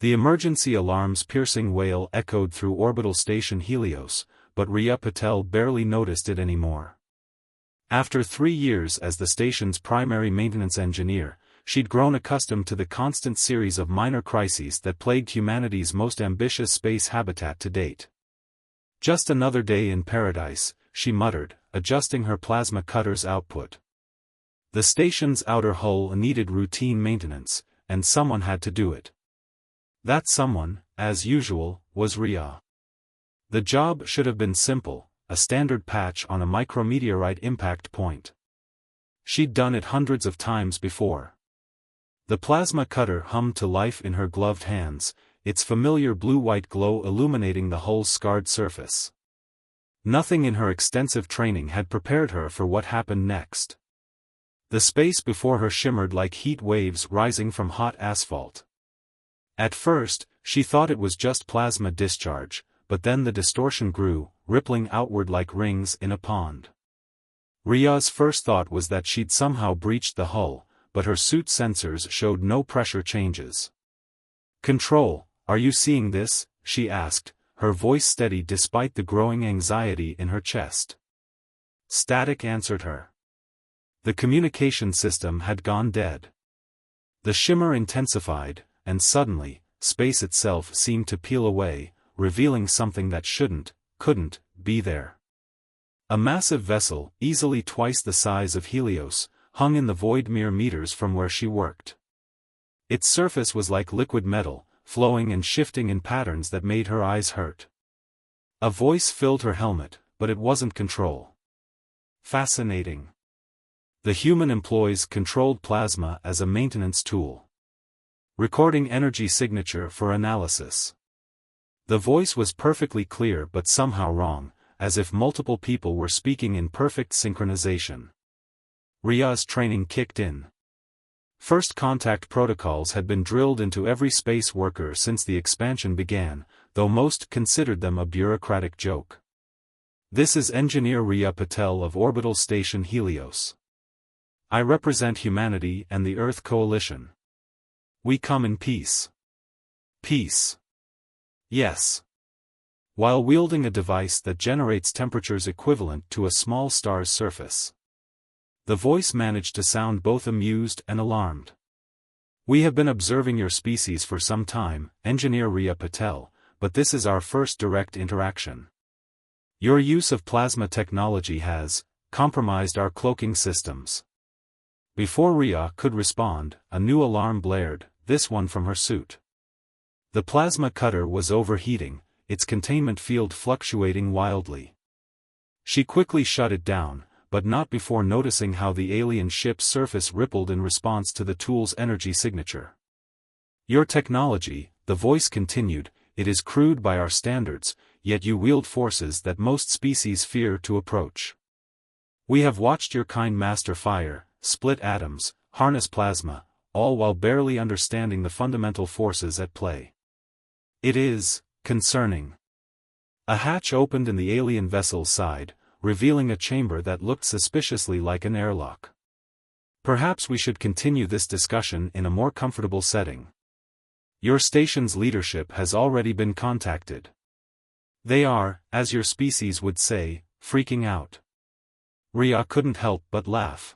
The emergency alarm's piercing wail echoed through orbital station Helios, but Riya Patel barely noticed it anymore. After 3 years as the station's primary maintenance engineer, she'd grown accustomed to the constant series of minor crises that plagued humanity's most ambitious space habitat to date. Just another day in paradise, she muttered, adjusting her plasma cutter's output. The station's outer hull needed routine maintenance, and someone had to do it. That someone, as usual, was Riya. The job should have been simple, a standard patch on a micrometeorite impact point. She'd done it hundreds of times before. The plasma cutter hummed to life in her gloved hands, its familiar blue-white glow illuminating the hull's scarred surface. Nothing in her extensive training had prepared her for what happened next. The space before her shimmered like heat waves rising from hot asphalt. At first, she thought it was just plasma discharge, but then the distortion grew, rippling outward like rings in a pond. Riya's first thought was that she'd somehow breached the hull, but her suit sensors showed no pressure changes. "Control, are you seeing this?" she asked, her voice steady despite the growing anxiety in her chest. Static answered her. The communication system had gone dead. The shimmer intensified, and suddenly, space itself seemed to peel away, revealing something that couldn't, be there. A massive vessel, easily twice the size of Helios, hung in the void mere meters from where she worked. Its surface was like liquid metal, flowing and shifting in patterns that made her eyes hurt. A voice filled her helmet, but it wasn't control. Fascinating. The human employs controlled plasma as a maintenance tool. Recording energy signature for analysis. The voice was perfectly clear but somehow wrong, as if multiple people were speaking in perfect synchronization. Riya's training kicked in. First contact protocols had been drilled into every space worker since the expansion began, though most considered them a bureaucratic joke. "This is Engineer Riya Patel of Orbital Station Helios. I represent humanity and the Earth Coalition. We come in peace." Peace. Yes. While wielding a device that generates temperatures equivalent to a small star's surface. The voice managed to sound both amused and alarmed. "We have been observing your species for some time, Engineer Riya Patel, but this is our first direct interaction. Your use of plasma technology has compromised our cloaking systems." Before Riya could respond, a new alarm blared, this one from her suit. The plasma cutter was overheating, its containment field fluctuating wildly. She quickly shut it down, but not before noticing how the alien ship's surface rippled in response to the tool's energy signature. "Your technology," the voice continued, "it is crude by our standards, yet you wield forces that most species fear to approach. We have watched your kind master fire, split atoms, harness plasma, all while barely understanding the fundamental forces at play. It is concerning." A hatch opened in the alien vessel's side, revealing a chamber that looked suspiciously like an airlock. "Perhaps we should continue this discussion in a more comfortable setting. Your station's leadership has already been contacted. They are, as your species would say, freaking out." Riya couldn't help but laugh.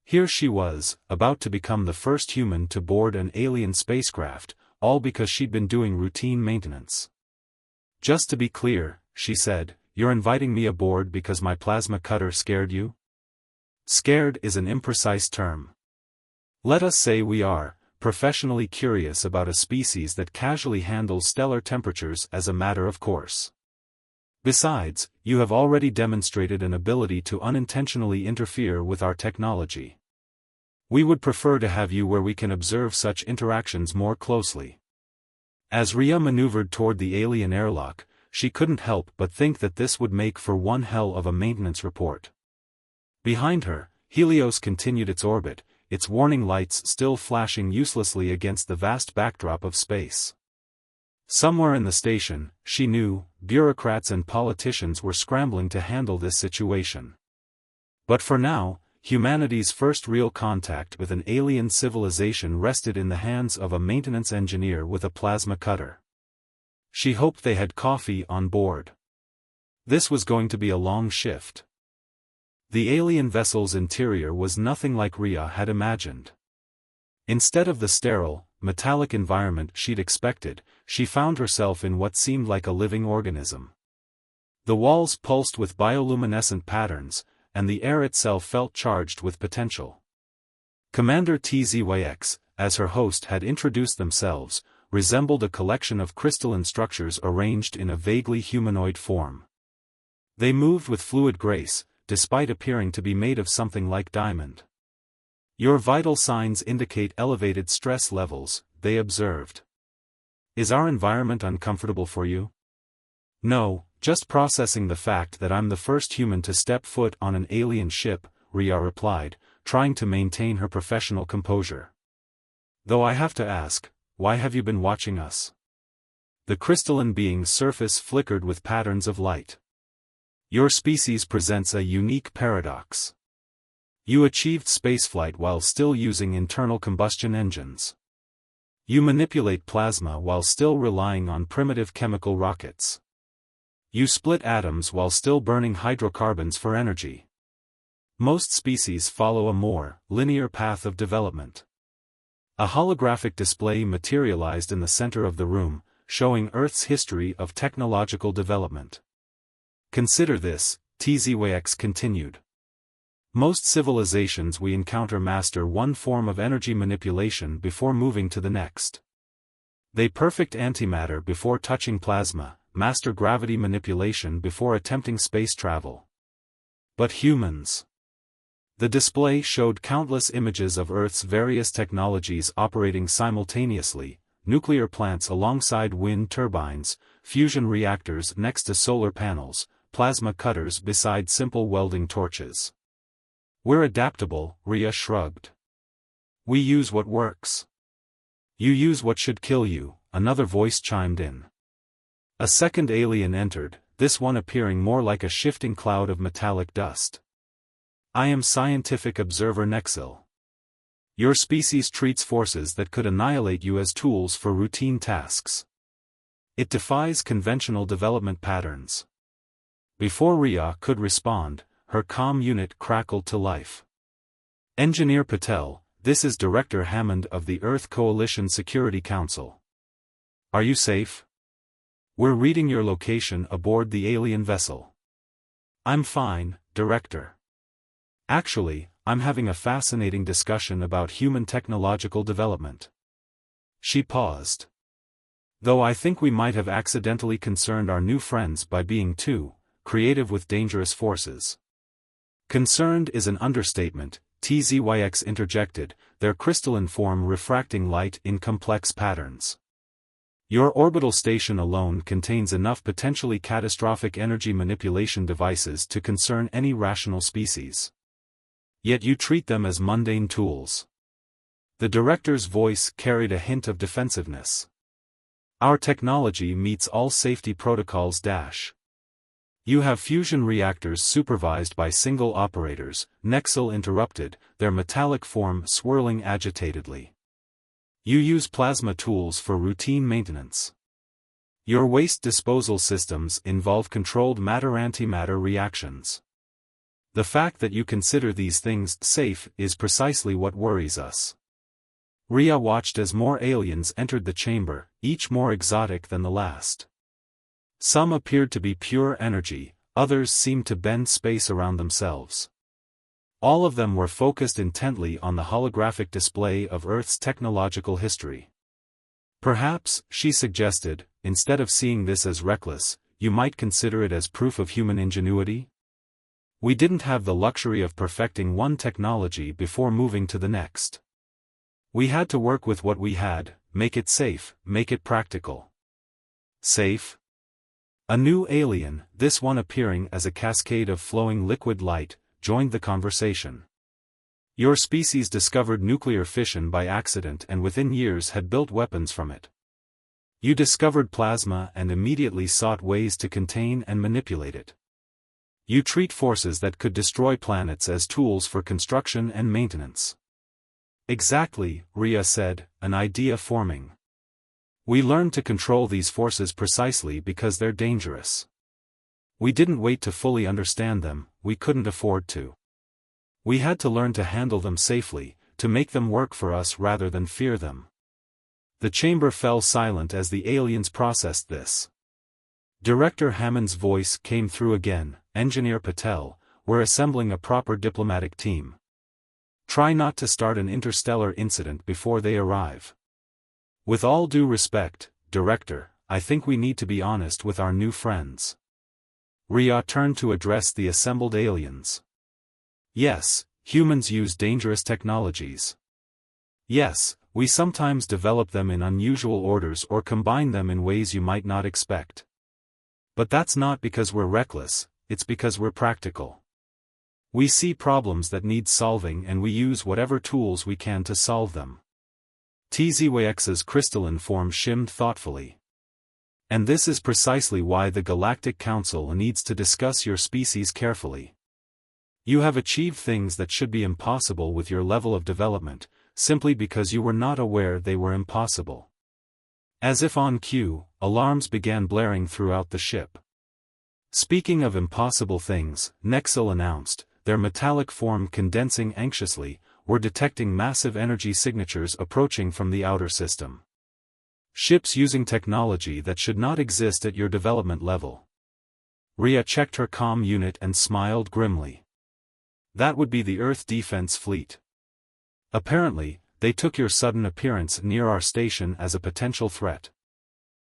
Here she was, about to become the first human to board an alien spacecraft, all because she'd been doing routine maintenance. "Just to be clear," she said, "you're inviting me aboard because my plasma cutter scared you?" Scared is an imprecise term. Let us say we are professionally curious about a species that casually handles stellar temperatures as a matter of course. Besides, you have already demonstrated an ability to unintentionally interfere with our technology. We would prefer to have you where we can observe such interactions more closely." As Riya maneuvered toward the alien airlock, she couldn't help but think that this would make for one hell of a maintenance report. Behind her, Helios continued its orbit, its warning lights still flashing uselessly against the vast backdrop of space. Somewhere in the station, she knew, bureaucrats and politicians were scrambling to handle this situation. But for now, humanity's first real contact with an alien civilization rested in the hands of a maintenance engineer with a plasma cutter. She hoped they had coffee on board. This was going to be a long shift. The alien vessel's interior was nothing like Rhea had imagined. Instead of the sterile, metallic environment she'd expected, she found herself in what seemed like a living organism. The walls pulsed with bioluminescent patterns, and the air itself felt charged with potential. Commander TZYX, as her host had introduced themselves, resembled a collection of crystalline structures arranged in a vaguely humanoid form. They moved with fluid grace, despite appearing to be made of something like diamond. Your vital signs indicate elevated stress levels, they observed. Is our environment uncomfortable for you? No, just processing the fact that I'm the first human to step foot on an alien ship, Rhea replied, trying to maintain her professional composure. Though I have to ask, why have you been watching us? The crystalline being's surface flickered with patterns of light. Your species presents a unique paradox. You achieved spaceflight while still using internal combustion engines. You manipulate plasma while still relying on primitive chemical rockets. You split atoms while still burning hydrocarbons for energy. Most species follow a more linear path of development. A holographic display materialized in the center of the room, showing Earth's history of technological development. Consider this, TZYX continued. Most civilizations we encounter master one form of energy manipulation before moving to the next. They perfect antimatter before touching plasma, master gravity manipulation before attempting space travel. But humans. The display showed countless images of Earth's various technologies operating simultaneously, nuclear plants alongside wind turbines, fusion reactors next to solar panels, plasma cutters beside simple welding torches. We're adaptable, Rhea shrugged. We use what works. You use what should kill you, another voice chimed in. A second alien entered, this one appearing more like a shifting cloud of metallic dust. I am Scientific Observer Nexil. Your species treats forces that could annihilate you as tools for routine tasks. It defies conventional development patterns. Before Rhea could respond, her comm unit crackled to life. Engineer Patel, this is Director Hammond of the Earth Coalition Security Council. Are you safe? We're reading your location aboard the alien vessel. I'm fine, Director. Actually, I'm having a fascinating discussion about human technological development. She paused. Though I think we might have accidentally concerned our new friends by being too creative with dangerous forces. Concerned is an understatement, TZYX interjected, their crystalline form refracting light in complex patterns. Your orbital station alone contains enough potentially catastrophic energy manipulation devices to concern any rational species. Yet you treat them as mundane tools. The director's voice carried a hint of defensiveness. Our technology meets all safety protocols. You have fusion reactors supervised by single operators, Nexil interrupted, their metallic form swirling agitatedly. You use plasma tools for routine maintenance. Your waste disposal systems involve controlled matter-antimatter reactions. The fact that you consider these things safe is precisely what worries us. Rhea watched as more aliens entered the chamber, each more exotic than the last. Some appeared to be pure energy, others seemed to bend space around themselves. All of them were focused intently on the holographic display of Earth's technological history. Perhaps, she suggested, instead of seeing this as reckless, you might consider it as proof of human ingenuity? We didn't have the luxury of perfecting one technology before moving to the next. We had to work with what we had, make it safe, make it practical. Safe? A new alien, this one appearing as a cascade of flowing liquid light, joined the conversation. Your species discovered nuclear fission by accident and within years had built weapons from it. You discovered plasma and immediately sought ways to contain and manipulate it. You treat forces that could destroy planets as tools for construction and maintenance. Exactly, Rhea said, an idea forming. We learned to control these forces precisely because they're dangerous. We didn't wait to fully understand them, we couldn't afford to. We had to learn to handle them safely, to make them work for us rather than fear them. The chamber fell silent as the aliens processed this. Director Hammond's voice came through again. Engineer Patel, we're assembling a proper diplomatic team. Try not to start an interstellar incident before they arrive. With all due respect, Director, I think we need to be honest with our new friends. Rhea turned to address the assembled aliens. Yes, humans use dangerous technologies. Yes, we sometimes develop them in unusual orders or combine them in ways you might not expect. But that's not because we're reckless, it's because we're practical. We see problems that need solving and we use whatever tools we can to solve them. TZYX's crystalline form shimmed thoughtfully. And this is precisely why the Galactic Council needs to discuss your species carefully. You have achieved things that should be impossible with your level of development, simply because you were not aware they were impossible. As if on cue, alarms began blaring throughout the ship. Speaking of impossible things, Nexil announced, their metallic form condensing anxiously, we're detecting massive energy signatures approaching from the outer system. Ships using technology that should not exist at your development level. Rhea checked her comm unit and smiled grimly. That would be the Earth Defense Fleet. Apparently, they took your sudden appearance near our station as a potential threat.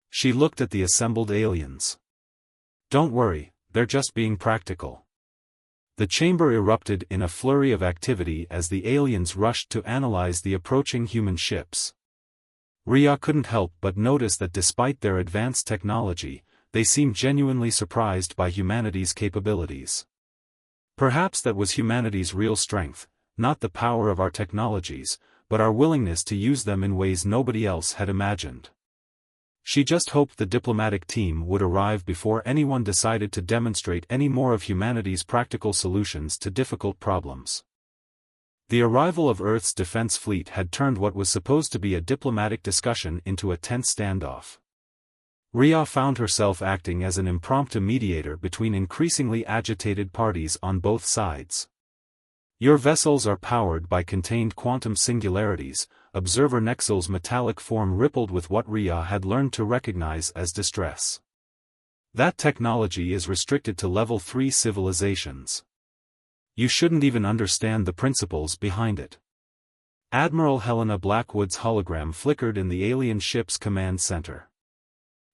She looked at the assembled aliens. Don't worry, they're just being practical. The chamber erupted in a flurry of activity as the aliens rushed to analyze the approaching human ships. Rhea couldn't help but notice that despite their advanced technology, they seemed genuinely surprised by humanity's capabilities. Perhaps that was humanity's real strength, not the power of our technologies, but our willingness to use them in ways nobody else had imagined. She just hoped the diplomatic team would arrive before anyone decided to demonstrate any more of humanity's practical solutions to difficult problems. The arrival of Earth's defense fleet had turned what was supposed to be a diplomatic discussion into a tense standoff. Rhea found herself acting as an impromptu mediator between increasingly agitated parties on both sides. Your vessels are powered by contained quantum singularities. Observer Nexil's metallic form rippled with what Rhea had learned to recognize as distress. That technology is restricted to level 3 civilizations. You shouldn't even understand the principles behind it. Admiral Helena Blackwood's hologram flickered in the alien ship's command center.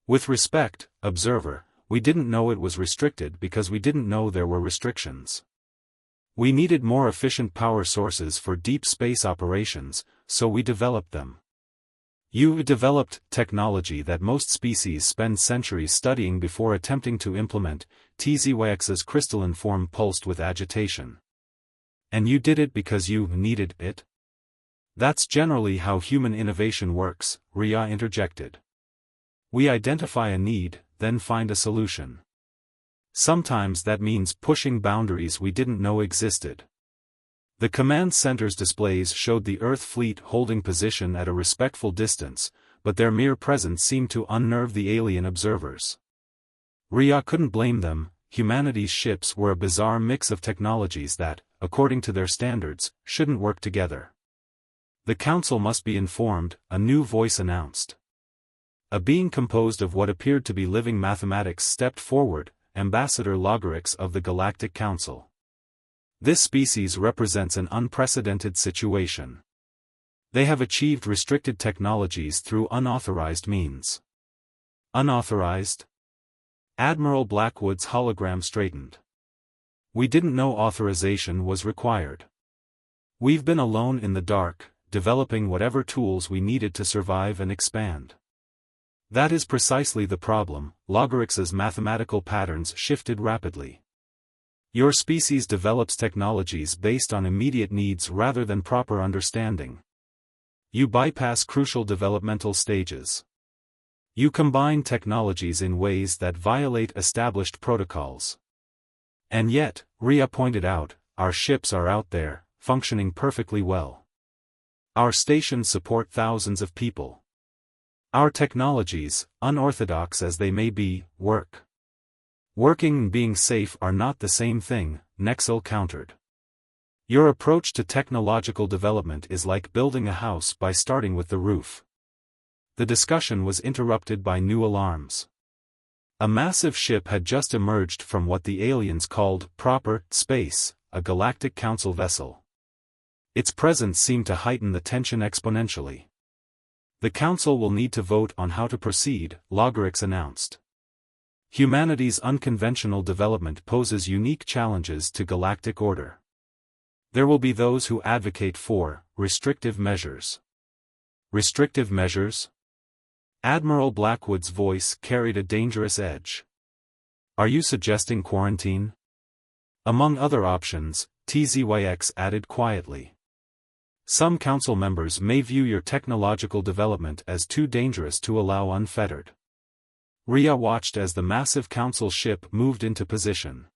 With respect, Observer, we didn't know it was restricted because we didn't know there were restrictions. We needed more efficient power sources for deep space operations, so we developed them. You developed technology that most species spend centuries studying before attempting to implement. TZYX's crystalline form pulsed with agitation. And you did it because you needed it? That's generally how human innovation works, Rhea interjected. We identify a need, then find a solution. Sometimes that means pushing boundaries we didn't know existed. The command center's displays showed the Earth fleet holding position at a respectful distance, but their mere presence seemed to unnerve the alien observers. Rhea couldn't blame them. Humanity's ships were a bizarre mix of technologies that, according to their standards, shouldn't work together. The council must be informed, a new voice announced. A being composed of what appeared to be living mathematics stepped forward, Ambassador Logarix of the Galactic Council. This species represents an unprecedented situation. They have achieved restricted technologies through unauthorized means. Unauthorized? Admiral Blackwood's hologram straightened. We didn't know authorization was required. We've been alone in the dark, developing whatever tools we needed to survive and expand. That is precisely the problem. Logarix's mathematical patterns shifted rapidly. Your species develops technologies based on immediate needs rather than proper understanding. You bypass crucial developmental stages. You combine technologies in ways that violate established protocols. And yet, Rhea pointed out, our ships are out there, functioning perfectly well. Our stations support thousands of people. Our technologies, unorthodox as they may be, work. Working and being safe are not the same thing, Nexel countered. Your approach to technological development is like building a house by starting with the roof. The discussion was interrupted by new alarms. A massive ship had just emerged from what the aliens called proper space, a Galactic Council vessel. Its presence seemed to heighten the tension exponentially. The Council will need to vote on how to proceed, Logarix announced. Humanity's unconventional development poses unique challenges to galactic order. There will be those who advocate for restrictive measures. Restrictive measures? Admiral Blackwood's voice carried a dangerous edge. Are you suggesting quarantine? Among other options, TZYX added quietly. Some council members may view your technological development as too dangerous to allow unfettered. Rhea watched as the massive council ship moved into position.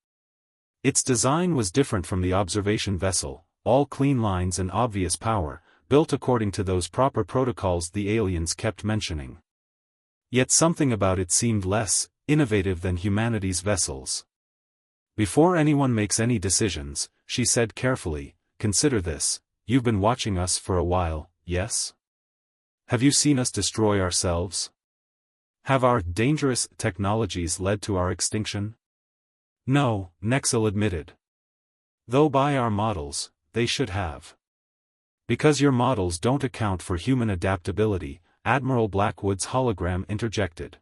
Its design was different from the observation vessel, all clean lines and obvious power, built according to those proper protocols the aliens kept mentioning. Yet something about it seemed less innovative than humanity's vessels. Before anyone makes any decisions, she said carefully, consider this, you've been watching us for a while, yes? Have you seen us destroy ourselves? Have our dangerous technologies led to our extinction? No, Nexel admitted. Though by our models, they should have. Because your models don't account for human adaptability, Admiral Blackwood's hologram interjected.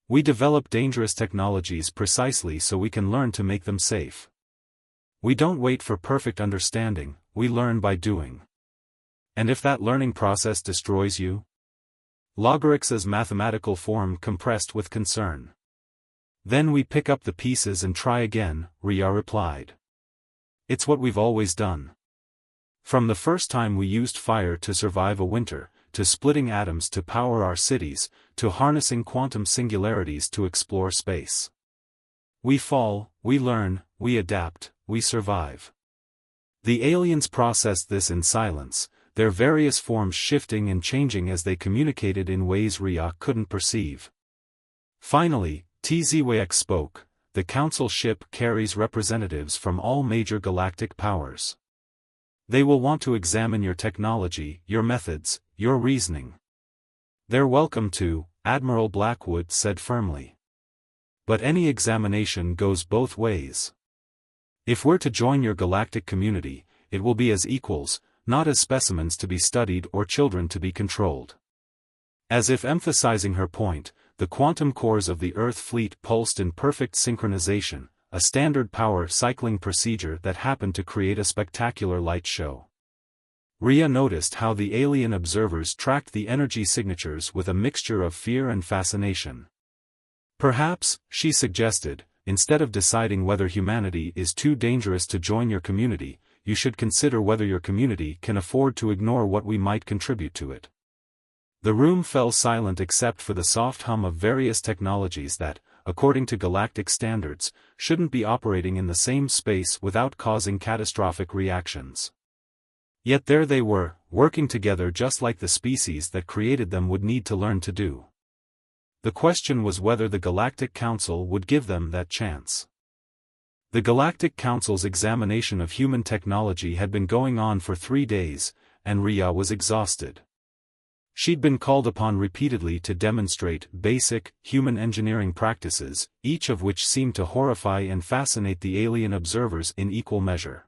We develop dangerous technologies precisely so we can learn to make them safe. We don't wait for perfect understanding, we learn by doing. And if that learning process destroys you? Logarix's mathematical form compressed with concern. Then we pick up the pieces and try again, Rhea replied. It's what we've always done. From the first time we used fire to survive a winter, to splitting atoms to power our cities, to harnessing quantum singularities to explore space. We fall, we learn, we adapt, we survive. The aliens processed this in silence, their various forms shifting and changing as they communicated in ways Rhea couldn't perceive. Finally, TZYX spoke, the council ship carries representatives from all major galactic powers. They will want to examine your technology, your methods, your reasoning. They're welcome to, Admiral Blackwood said firmly. But any examination goes both ways. If we're to join your galactic community, it will be as equals, not as specimens to be studied or children to be controlled. As if emphasizing her point, the quantum cores of the Earth fleet pulsed in perfect synchronization, a standard power cycling procedure that happened to create a spectacular light show. Rhea noticed how the alien observers tracked the energy signatures with a mixture of fear and fascination. Perhaps, she suggested, instead of deciding whether humanity is too dangerous to join your community, you should consider whether your community can afford to ignore what we might contribute to it. The room fell silent except for the soft hum of various technologies that, according to galactic standards, shouldn't be operating in the same space without causing catastrophic reactions. Yet there they were, working together just like the species that created them would need to learn to do. The question was whether the Galactic Council would give them that chance. The Galactic Council's examination of human technology had been going on for 3 days, and Rhea was exhausted. She'd been called upon repeatedly to demonstrate basic, human engineering practices, each of which seemed to horrify and fascinate the alien observers in equal measure.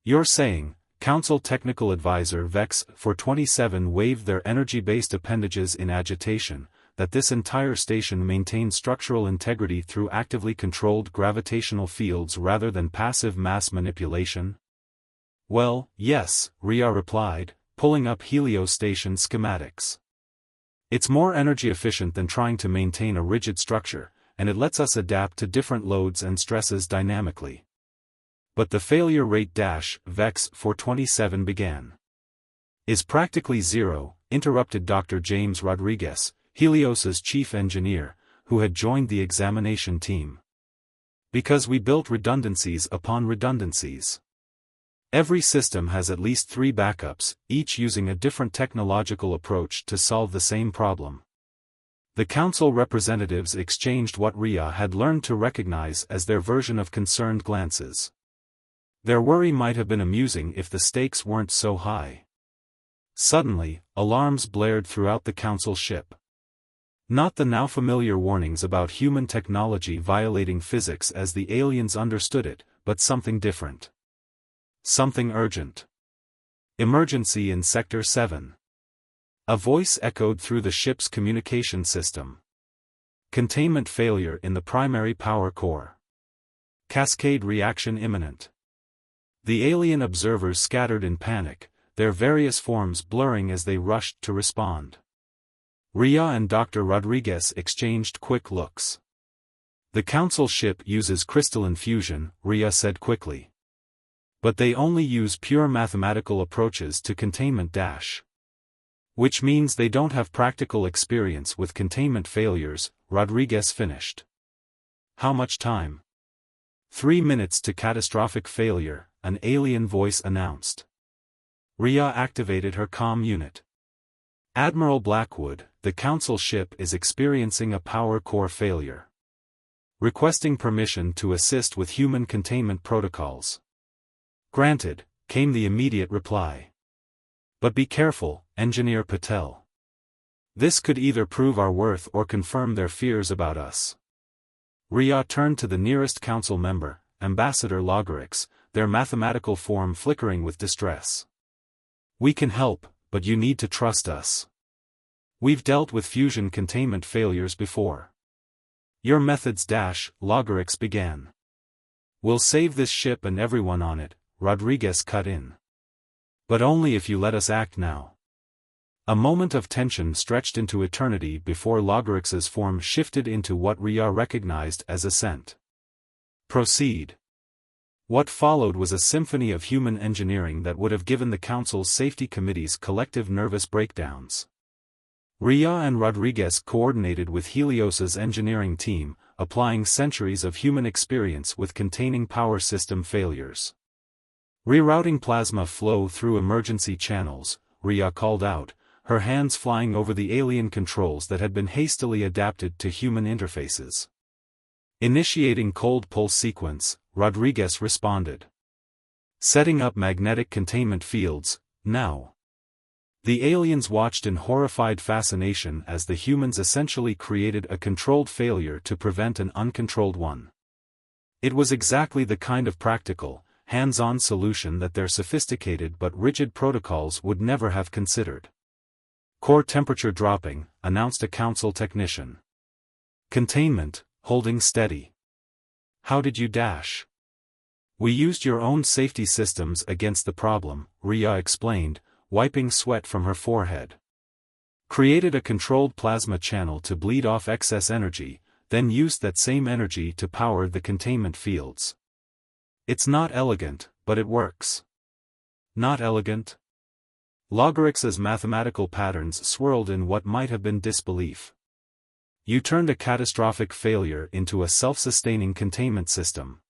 You're saying, Council Technical Advisor Vex 427 waved their energy-based appendages in agitation, that this entire station maintained structural integrity through actively controlled gravitational fields rather than passive mass manipulation? Well, yes, Rhea replied, pulling up Helios station schematics. It's more energy efficient than trying to maintain a rigid structure, and it lets us adapt to different loads and stresses dynamically. But the failure rate Vex 427 began. Is practically zero, interrupted Dr. James Rodriguez, Helios's chief engineer, who had joined the examination team. Because we built redundancies upon redundancies. Every system has at least 3 backups, each using a different technological approach to solve the same problem. The council representatives exchanged what Rhea had learned to recognize as their version of concerned glances. Their worry might have been amusing if the stakes weren't so high. Suddenly, alarms blared throughout the council ship. Not the now familiar warnings about human technology violating physics as the aliens understood it, but something different. Something urgent. Emergency in Sector 7. A voice echoed through the ship's communication system. Containment failure in the primary power core. Cascade reaction imminent. The alien observers scattered in panic, their various forms blurring as they rushed to respond. Rhea and Dr. Rodriguez exchanged quick looks. The council ship uses crystalline fusion, Rhea said quickly. But they only use pure mathematical approaches to containment dash. Which means they don't have practical experience with containment failures, Rodriguez finished. How much time? 3 minutes to catastrophic failure, an alien voice announced. Rhea activated her comm unit. Admiral Blackwood, the council ship is experiencing a power core failure. Requesting permission to assist with human containment protocols. Granted, came the immediate reply. But be careful, Engineer Patel. This could either prove our worth or confirm their fears about us. Rhea turned to the nearest council member, Ambassador Logarix, their mathematical form flickering with distress. We can help, but you need to trust us. We've dealt with fusion containment failures before. Your methods dash, Logarix began. We'll save this ship and everyone on it, Rodriguez cut in. But only if you let us act now. A moment of tension stretched into eternity before Logarix's form shifted into what Rhea recognized as assent. Proceed. What followed was a symphony of human engineering that would have given the Council's safety committees collective nervous breakdowns. Rhea and Rodriguez coordinated with Helios's engineering team, applying centuries of human experience with containing power system failures. Rerouting plasma flow through emergency channels, Rhea called out, her hands flying over the alien controls that had been hastily adapted to human interfaces. Initiating cold pulse sequence, Rodriguez responded. Setting up magnetic containment fields, now. The aliens watched in horrified fascination as the humans essentially created a controlled failure to prevent an uncontrolled one. It was exactly the kind of practical, hands-on solution that their sophisticated but rigid protocols would never have considered. Core temperature dropping, announced a council technician. Containment, holding steady. How did you dash? We used your own safety systems against the problem, Rhea explained, wiping sweat from her forehead. Created a controlled plasma channel to bleed off excess energy, then used that same energy to power the containment fields. It's not elegant, but it works. Not elegant? Logarix's mathematical patterns swirled in what might have been disbelief. You turned a catastrophic failure into a self-sustaining containment system.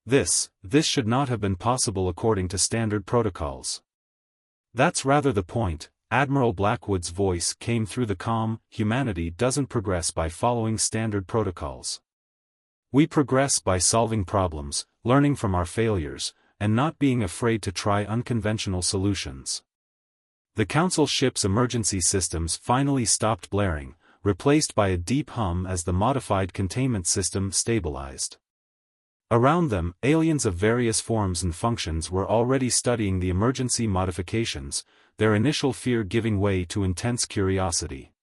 This should not have been possible according to standard protocols. That's rather the point, Admiral Blackwood's voice came through the comm. Humanity doesn't progress by following standard protocols. We progress by solving problems, learning from our failures, and not being afraid to try unconventional solutions. The Council ship's emergency systems finally stopped blaring, replaced by a deep hum as the modified containment system stabilized. Around them, aliens of various forms and functions were already studying the emergency modifications, their initial fear giving way to intense curiosity.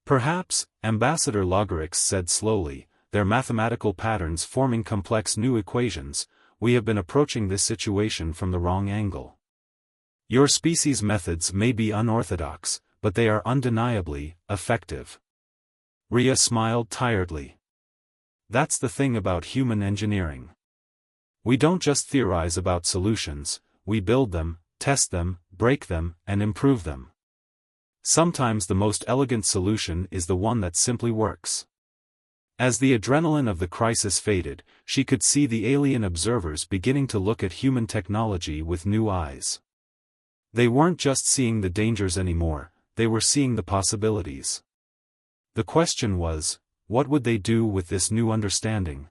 Perhaps, Ambassador Logarix said slowly, their mathematical patterns forming complex new equations, we have been approaching this situation from the wrong angle. Your species' methods may be unorthodox, but they are undeniably effective. Rhea smiled tiredly. That's the thing about human engineering. We don't just theorize about solutions, we build them, test them, break them, and improve them. Sometimes the most elegant solution is the one that simply works. As the adrenaline of the crisis faded, she could see the alien observers beginning to look at human technology with new eyes. They weren't just seeing the dangers anymore, they were seeing the possibilities. The question was, what would they do with this new understanding?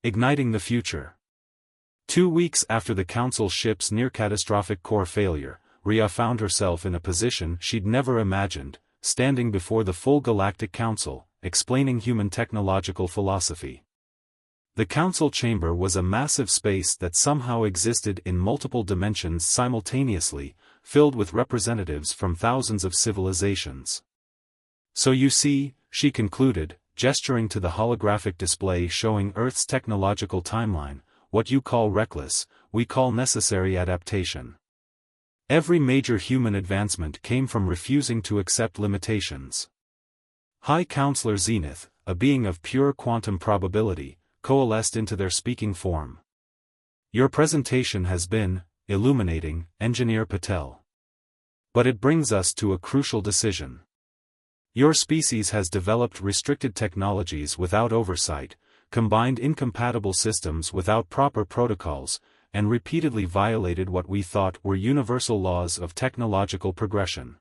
Igniting the future. 2 weeks after the Council ship's near-catastrophic core failure, Rhea found herself in a position she'd never imagined, standing before the full Galactic Council, explaining human technological philosophy. The Council chamber was a massive space that somehow existed in multiple dimensions simultaneously, filled with representatives from thousands of civilizations. So you see, she concluded, gesturing to the holographic display showing Earth's technological timeline, what you call reckless, we call necessary adaptation. Every major human advancement came from refusing to accept limitations. High Counselor Zenith, a being of pure quantum probability, coalesced into their speaking form. Your presentation has been illuminating, Engineer Patel. But it brings us to a crucial decision. Your species has developed restricted technologies without oversight, combined incompatible systems without proper protocols, and repeatedly violated what we thought were universal laws of technological progression.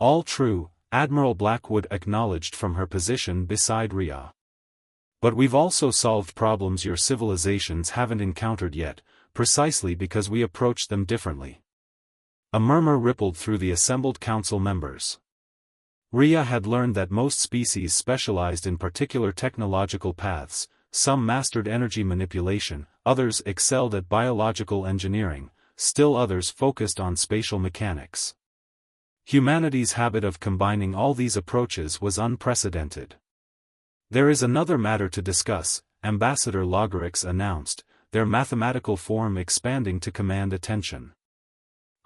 All true, Admiral Blackwood acknowledged from her position beside Rhea. But we've also solved problems your civilizations haven't encountered yet, precisely because we approached them differently. A murmur rippled through the assembled council members. Rhea had learned that most species specialized in particular technological paths, some mastered energy manipulation, others excelled at biological engineering, still others focused on spatial mechanics. Humanity's habit of combining all these approaches was unprecedented. There is another matter to discuss, Ambassador Logarix announced, their mathematical form expanding to command attention.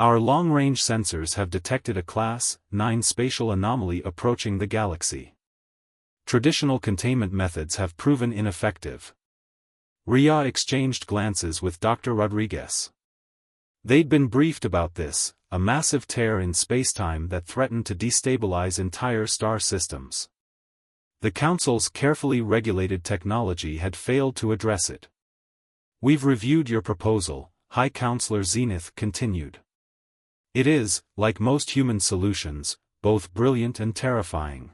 Our long-range sensors have detected a Class 9 spatial anomaly approaching the galaxy. Traditional containment methods have proven ineffective. Rhea exchanged glances with Dr. Rodriguez. They'd been briefed about this, a massive tear in spacetime that threatened to destabilize entire star systems. The Council's carefully regulated technology had failed to address it. We've reviewed your proposal, High Counselor Zenith continued. It is, like most human solutions, both brilliant and terrifying.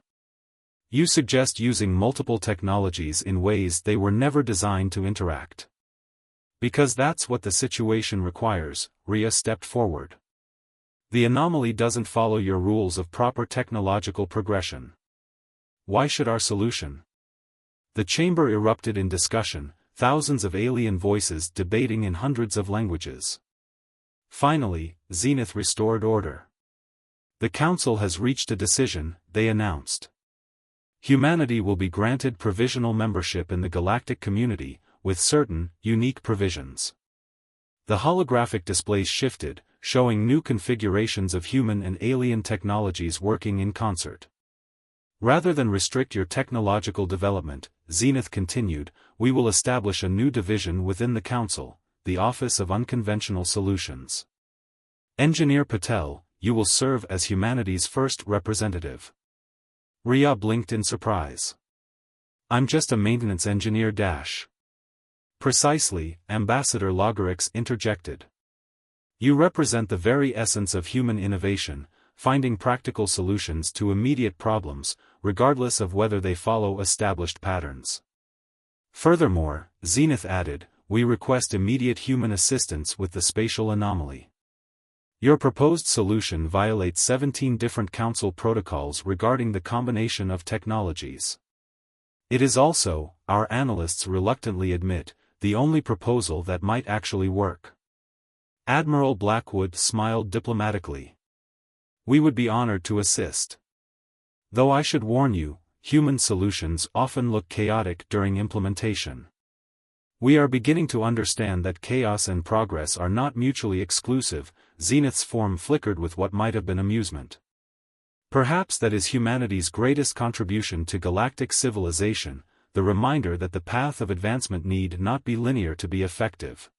You suggest using multiple technologies in ways they were never designed to interact. Because that's what the situation requires, Rhea stepped forward. The anomaly doesn't follow your rules of proper technological progression. Why should our solution? The chamber erupted in discussion, thousands of alien voices debating in hundreds of languages. Finally, Zenith restored order. The Council has reached a decision, they announced. Humanity will be granted provisional membership in the galactic community, with certain, unique provisions. The holographic displays shifted, showing new configurations of human and alien technologies working in concert. Rather than restrict your technological development, Zenith continued, we will establish a new division within the Council, the Office of Unconventional Solutions. Engineer Patel, you will serve as humanity's first representative. Rhea blinked in surprise. I'm just a maintenance engineer dash. Precisely, Ambassador Logarix interjected. You represent the very essence of human innovation, finding practical solutions to immediate problems, regardless of whether they follow established patterns. Furthermore, Zenith added, we request immediate human assistance with the spatial anomaly. Your proposed solution violates 17 different Council protocols regarding the combination of technologies. It is also, our analysts reluctantly admit, the only proposal that might actually work. Admiral Blackwood smiled diplomatically. We would be honored to assist. Though I should warn you, human solutions often look chaotic during implementation. We are beginning to understand that chaos and progress are not mutually exclusive. Zenith's form flickered with what might have been amusement. Perhaps that is humanity's greatest contribution to galactic civilization, the reminder that the path of advancement need not be linear to be effective.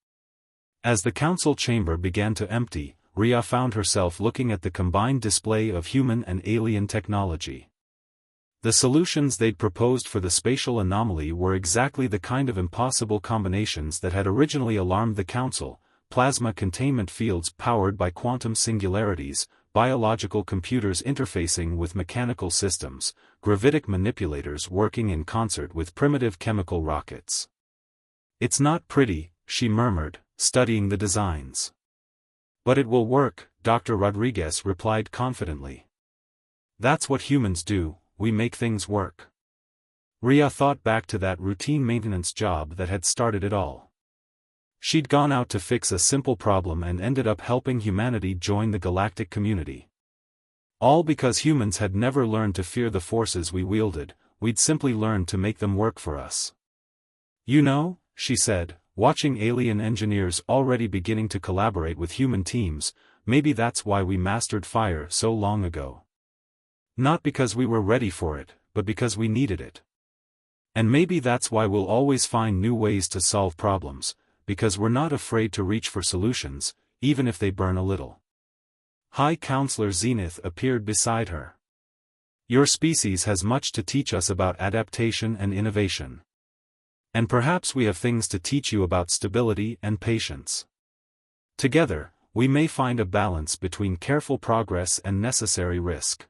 As the Council chamber began to empty, Rhea found herself looking at the combined display of human and alien technology. The solutions they'd proposed for the spatial anomaly were exactly the kind of impossible combinations that had originally alarmed the Council: plasma containment fields powered by quantum singularities, biological computers interfacing with mechanical systems, gravitic manipulators working in concert with primitive chemical rockets. "It's not pretty," she murmured, studying the designs. "But it will work," Dr. Rodriguez replied confidently. "That's what humans do, we make things work." Rhea thought back to that routine maintenance job that had started it all. She'd gone out to fix a simple problem and ended up helping humanity join the galactic community. All because humans had never learned to fear the forces we wielded, we'd simply learned to make them work for us. "You know," she said, watching alien engineers already beginning to collaborate with human teams, "maybe that's why we mastered fire so long ago. Not because we were ready for it, but because we needed it. And maybe that's why we'll always find new ways to solve problems, because we're not afraid to reach for solutions, even if they burn a little." High Counselor Zenith appeared beside her. "Your species has much to teach us about adaptation and innovation. And perhaps we have things to teach you about stability and patience. Together, we may find a balance between careful progress and necessary risk."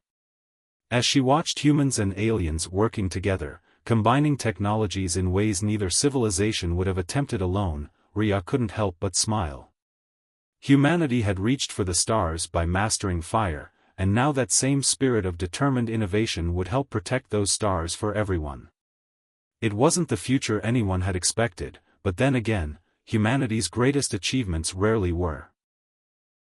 As she watched humans and aliens working together, combining technologies in ways neither civilization would have attempted alone, Rhea couldn't help but smile. Humanity had reached for the stars by mastering fire, and now that same spirit of determined innovation would help protect those stars for everyone. It wasn't the future anyone had expected, but then again, humanity's greatest achievements rarely were.